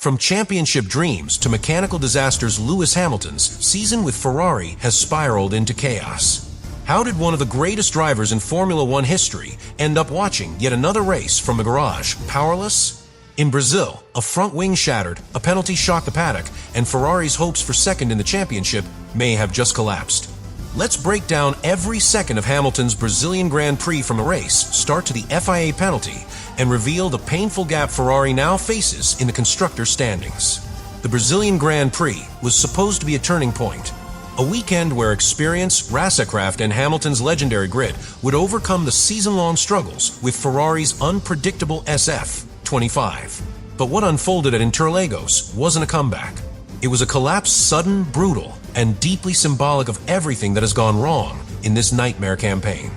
From championship dreams to mechanical disasters, Lewis Hamilton's season with Ferrari has spiraled into chaos. How did one of the greatest drivers in Formula One history end up watching yet another race from the garage, powerless? In Brazil, a front wing shattered, a penalty shocked the paddock, and Ferrari's hopes for second in the championship may have just collapsed. Let's break down every second of Hamilton's Brazilian Grand Prix from the race, start to the FIA penalty, and reveal the painful gap Ferrari now faces in the constructors' standings. The Brazilian Grand Prix was supposed to be a turning point, a weekend where experience, Racecraft, and Hamilton's legendary grit would overcome the season-long struggles with Ferrari's unpredictable SF25. But what unfolded at Interlagos wasn't a comeback. It was a collapse sudden, brutal, and deeply symbolic of everything that has gone wrong in this nightmare campaign.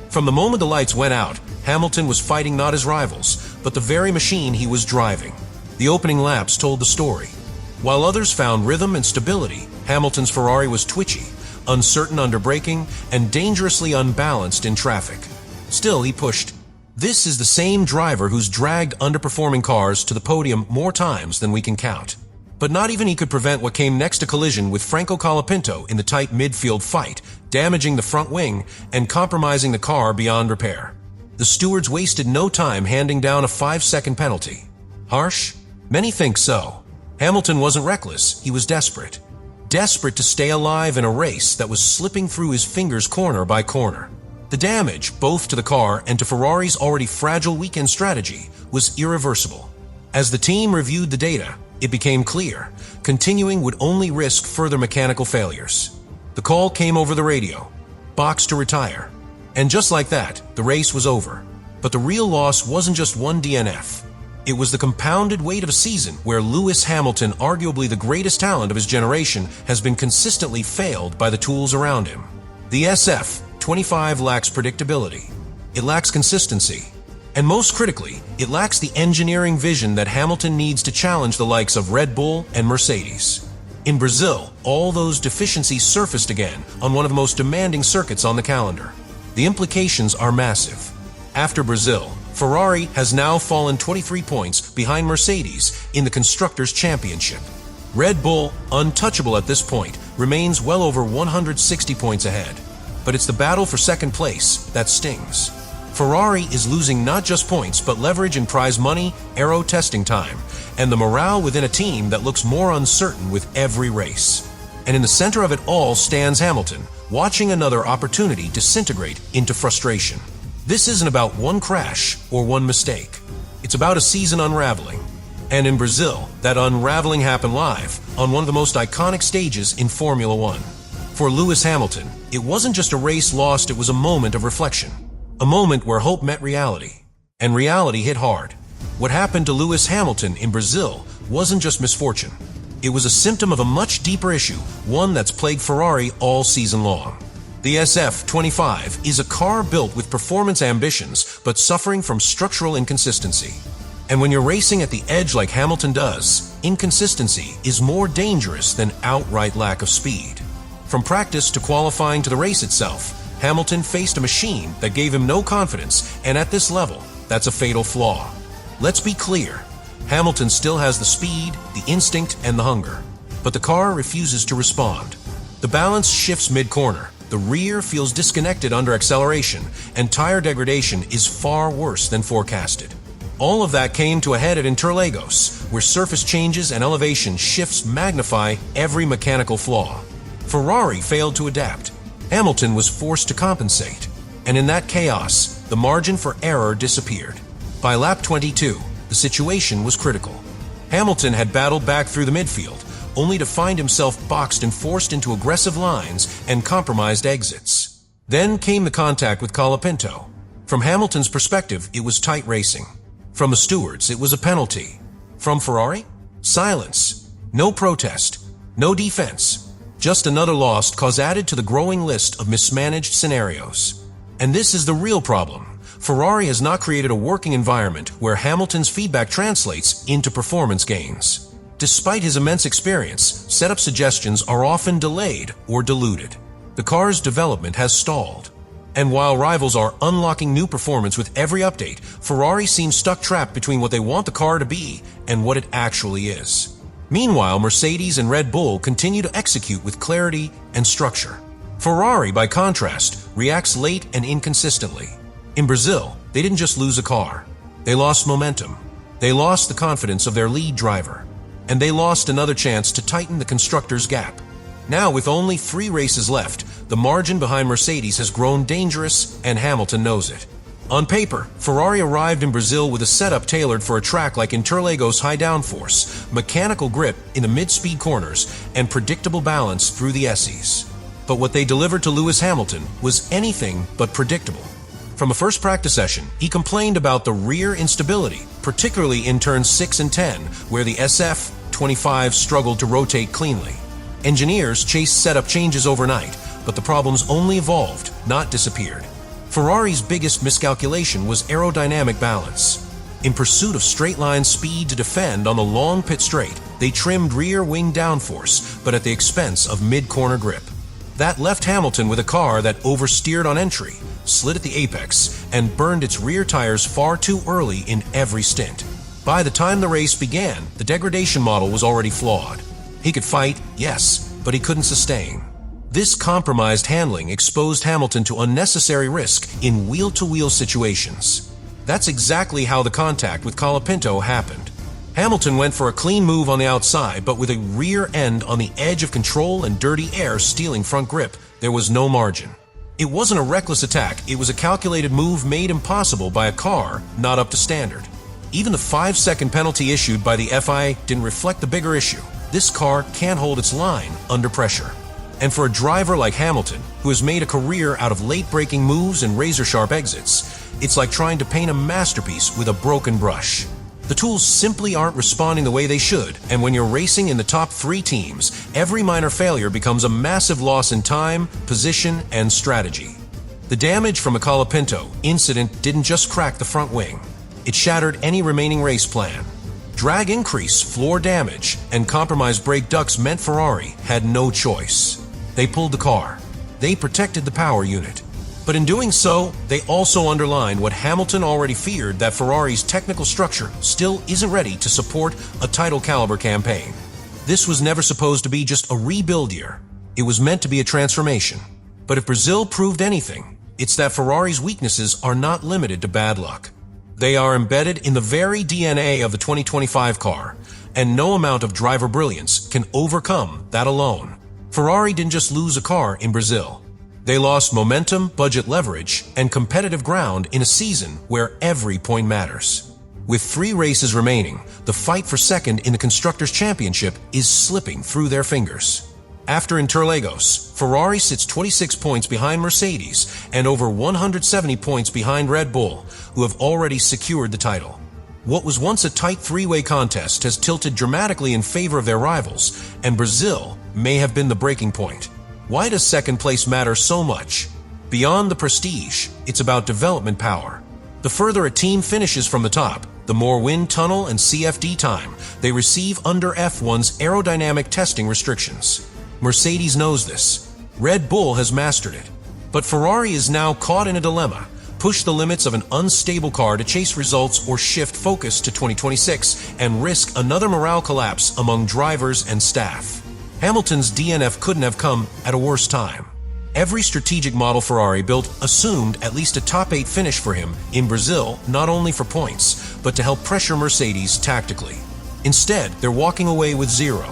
From the moment the lights went out, Hamilton was fighting not his rivals, but the very machine he was driving. The opening laps told the story. While others found rhythm and stability, Hamilton's Ferrari was twitchy, uncertain under braking, and dangerously unbalanced in traffic. Still, he pushed. This is the same driver who's dragged underperforming cars to the podium more times than we can count. But not even he could prevent what came next, a collision with Franco Colapinto in the tight midfield fight, damaging the front wing and compromising the car beyond repair. The stewards wasted no time handing down a 5-second penalty. Harsh? Many think so. Hamilton wasn't reckless, he was desperate. Desperate to stay alive in a race that was slipping through his fingers corner by corner. The damage, both to the car and to Ferrari's already fragile weekend strategy, was irreversible. As the team reviewed the data, it became clear, continuing would only risk further mechanical failures. The call came over the radio, box to retire. And just like that, the race was over. But the real loss wasn't just one DNF. It was the compounded weight of a season where Lewis Hamilton, arguably the greatest talent of his generation, has been consistently failed by the tools around him. The SF25 lacks predictability. It lacks consistency. And most critically, it lacks the engineering vision that Hamilton needs to challenge the likes of Red Bull and Mercedes. In Brazil, all those deficiencies surfaced again on one of the most demanding circuits on the calendar. The implications are massive. After Brazil, Ferrari has now fallen 23 points behind Mercedes in the Constructors' Championship. Red Bull, untouchable at this point, remains well over 160 points ahead. But it's the battle for second place that stings. Ferrari is losing not just points, but leverage in prize money, aero testing time, and the morale within a team that looks more uncertain with every race. And in the center of it all stands Hamilton, watching another opportunity disintegrate into frustration. This isn't about one crash or one mistake. It's about a season unraveling. And in Brazil, that unraveling happened live on one of the most iconic stages in Formula One. For Lewis Hamilton, it wasn't just a race lost, it was a moment of reflection. A moment where hope met reality, and reality hit hard. What happened to Lewis Hamilton in Brazil wasn't just misfortune. It was a symptom of a much deeper issue, one that's plagued Ferrari all season long. The SF25 is a car built with performance ambitions, but suffering from structural inconsistency. And when you're racing at the edge like Hamilton does, inconsistency is more dangerous than outright lack of speed. From practice to qualifying to the race itself, Hamilton faced a machine that gave him no confidence, and at this level, that's a fatal flaw. Let's be clear, Hamilton still has the speed, the instinct, and the hunger, but the car refuses to respond. The balance shifts mid-corner, the rear feels disconnected under acceleration, and tire degradation is far worse than forecasted. All of that came to a head at Interlagos, where surface changes and elevation shifts magnify every mechanical flaw. Ferrari failed to adapt. Hamilton was forced to compensate, and in that chaos, the margin for error disappeared. By lap 22, the situation was critical. Hamilton had battled back through the midfield, only to find himself boxed and forced into aggressive lines and compromised exits. Then came the contact with Colapinto. From Hamilton's perspective, it was tight racing. From the stewards, it was a penalty. From Ferrari? Silence. No protest. No defense. Just another lost cause added to the growing list of mismanaged scenarios. And this is the real problem. Ferrari has not created a working environment where Hamilton's feedback translates into performance gains. Despite his immense experience, setup suggestions are often delayed or diluted. The car's development has stalled. And while rivals are unlocking new performance with every update, Ferrari seems stuck trapped between what they want the car to be and what it actually is. Meanwhile, Mercedes and Red Bull continue to execute with clarity and structure. Ferrari, by contrast, reacts late and inconsistently. In Brazil, they didn't just lose a car. They lost momentum. They lost the confidence of their lead driver. And they lost another chance to tighten the constructors' gap. Now, with only 3 races left, the margin behind Mercedes has grown dangerous, and Hamilton knows it. On paper, Ferrari arrived in Brazil with a setup tailored for a track like Interlagos high downforce, mechanical grip in the mid-speed corners, and predictable balance through the S's. But what they delivered to Lewis Hamilton was anything but predictable. From a first practice session, he complained about the rear instability, particularly in turns 6 and 10, where the SF-25 struggled to rotate cleanly. Engineers chased setup changes overnight, but the problems only evolved, not disappeared. Ferrari's biggest miscalculation was aerodynamic balance. In pursuit of straight-line speed to defend on the long pit straight, they trimmed rear wing downforce, but at the expense of mid-corner grip. That left Hamilton with a car that oversteered on entry, slid at the apex, and burned its rear tires far too early in every stint. By the time the race began, the degradation model was already flawed. He could fight, yes, but he couldn't sustain. This compromised handling exposed Hamilton to unnecessary risk in wheel-to-wheel situations. That's exactly how the contact with Colapinto happened. Hamilton went for a clean move on the outside, but with a rear end on the edge of control and dirty air stealing front grip, there was no margin. It wasn't a reckless attack, it was a calculated move made impossible by a car not up to standard. Even the 5-second penalty issued by the FIA didn't reflect the bigger issue. This car can't hold its line under pressure. And for a driver like Hamilton, who has made a career out of late-breaking moves and razor-sharp exits, it's like trying to paint a masterpiece with a broken brush. The tools simply aren't responding the way they should, and when you're racing in the top 3 teams, every minor failure becomes a massive loss in time, position, and strategy. The damage from a Colapinto incident didn't just crack the front wing. It shattered any remaining race plan. Drag increase, floor damage, and compromised brake ducts meant Ferrari had no choice. They pulled the car. They protected the power unit. But in doing so, they also underlined what Hamilton already feared, that Ferrari's technical structure still isn't ready to support a title-caliber campaign. This was never supposed to be just a rebuild year. It was meant to be a transformation. But if Brazil proved anything, it's that Ferrari's weaknesses are not limited to bad luck. They are embedded in the very DNA of the 2025 car, and no amount of driver brilliance can overcome that alone. Ferrari didn't just lose a car in Brazil. They lost momentum, budget leverage, and competitive ground in a season where every point matters. With 3 races remaining, the fight for second in the Constructors' Championship is slipping through their fingers. After Interlagos, Ferrari sits 26 points behind Mercedes and over 170 points behind Red Bull, who have already secured the title. What was once a tight 3-way contest has tilted dramatically in favor of their rivals, and Brazil may have been the breaking point. Why does second place matter so much? Beyond the prestige, it's about development power. The further a team finishes from the top, the more wind tunnel and CFD time they receive under F1's aerodynamic testing restrictions. Mercedes knows this. Red Bull has mastered it. But Ferrari is now caught in a dilemma: push the limits of an unstable car to chase results, or shift focus to 2026 and risk another morale collapse among drivers and staff. Hamilton's DNF couldn't have come at a worse time. Every strategic model Ferrari built assumed at least a top 8 finish for him in Brazil, not only for points, but to help pressure Mercedes tactically. Instead, they're walking away with 0.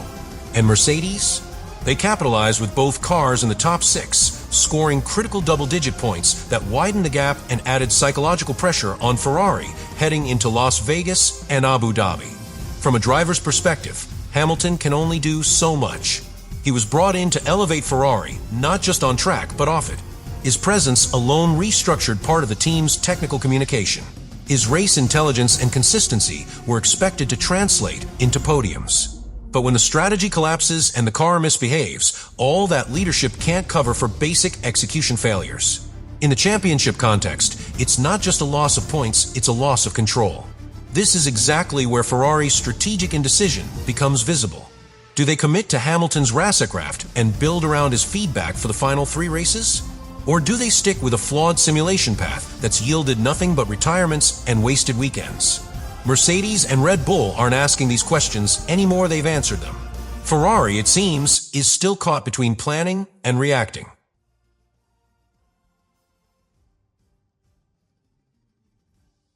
And Mercedes? They capitalized with both cars in the top 6, scoring critical double-digit points that widened the gap and added psychological pressure on Ferrari heading into Las Vegas and Abu Dhabi. From a driver's perspective, Hamilton can only do so much. He was brought in to elevate Ferrari, not just on track, but off it. His presence alone restructured part of the team's technical communication. His race intelligence and consistency were expected to translate into podiums. But when the strategy collapses and the car misbehaves, all that leadership can't cover for basic execution failures. In the championship context, it's not just a loss of points, it's a loss of control. This is exactly where Ferrari's strategic indecision becomes visible. Do they commit to Hamilton's Racekraft and build around his feedback for the final 3 races? Or do they stick with a flawed simulation path that's yielded nothing but retirements and wasted weekends? Mercedes and Red Bull aren't asking these questions anymore, they've answered them. Ferrari, it seems, is still caught between planning and reacting.